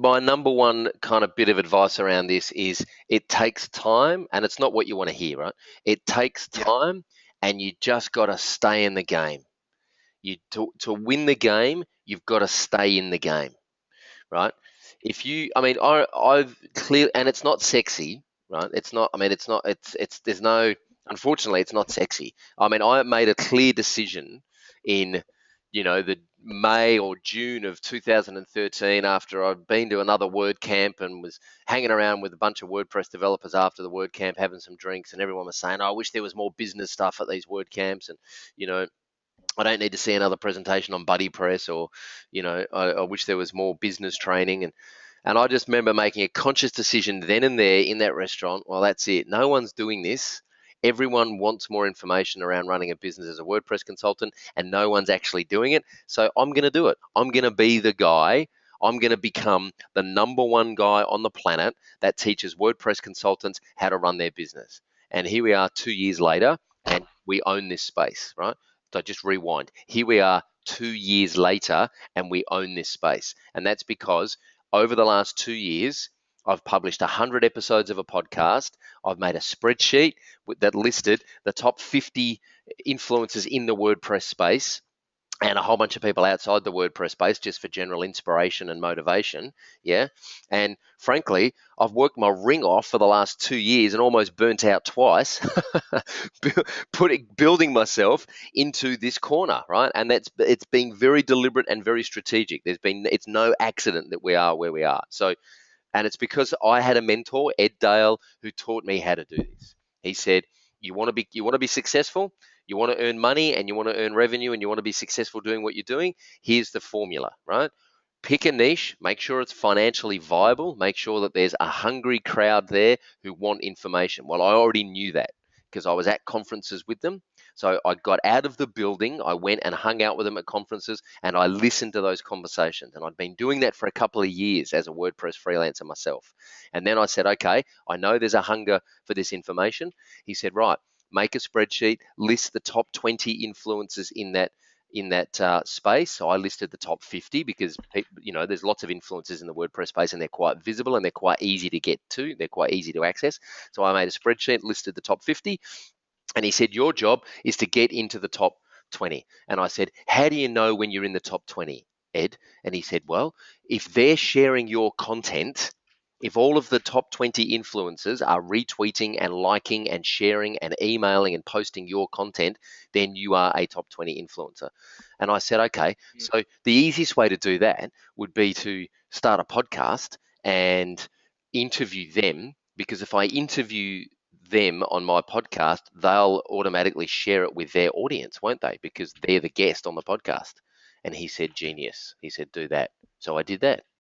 my number one kind of bit of advice around this is it takes time, and it's not what you want to hear, right? It takes Yeah. time, and you just got to stay in the game. To win the game, you've got to stay in the game, right? If you, I mean, I've clear, and it's not sexy, right? It's not. I mean, it's not. It's. There's no. Unfortunately, it's not sexy. I mean, I made a clear decision in, the May or June of 2013 after I'd been to another WordCamp and was hanging around with a bunch of WordPress developers after the WordCamp, having some drinks, and everyone was saying, "Oh, I wish there was more business stuff at these WordCamps," and you know, I don't need to see another presentation on BuddyPress, or, I wish there was more business training. And I just remember making a conscious decision then and there in that restaurant. Well, that's it. No one's doing this. Everyone wants more information around running a business as a WordPress consultant, and no one's actually doing it. So I'm going to do it. I'm going to be the guy. I'm going to become the number one guy on the planet that teaches WordPress consultants how to run their business. And here we are 2 years later, and we own this space, right? So just rewind. Here we are 2 years later, and we own this space. And that's because over the last 2 years, I've published 100 episodes of a podcast. I've made a spreadsheet that listed the top 50 influencers in the WordPress space and a whole bunch of people outside the WordPress space just for general inspiration and motivation. Yeah. And frankly, I've worked my ring off for the last 2 years and almost burnt out twice, building myself into this corner, right? And it's been very deliberate and very strategic. It's no accident that we are where we are. So, and it's because I had a mentor, Ed Dale, who taught me how to do this. He said, you want to be successful, you want to earn money, and you want to earn revenue, and you want to be successful doing what you're doing. Here's the formula, right? Pick a niche, make sure it's financially viable, make sure that there's a hungry crowd there who want information. Well, I already knew that because I was at conferences with them. So I got out of the building, I went and hung out with them at conferences, and I listened to those conversations. And I'd been doing that for a couple of years as a WordPress freelancer myself. And then I said, okay, I know there's a hunger for this information. He said, right, make a spreadsheet, list the top 20 influencers in that space. So I listed the top 50 because there's lots of influencers in the WordPress space, and they're quite visible and they're quite easy to get to. They're quite easy to access. So I made a spreadsheet, listed the top 50, and he said, your job is to get into the top 20. And I said, how do you know when you're in the top 20, Ed? And he said, well, if they're sharing your content, if all of the top 20 influencers are retweeting and liking and sharing and emailing and posting your content, then you are a top 20 influencer. And I said, okay, so the easiest way to do that would be to start a podcast and interview them, because if I interview them on my podcast, they'll automatically share it with their audience, won't they? Because they're the guest on the podcast. And he said, genius. He said, do that. So I did that.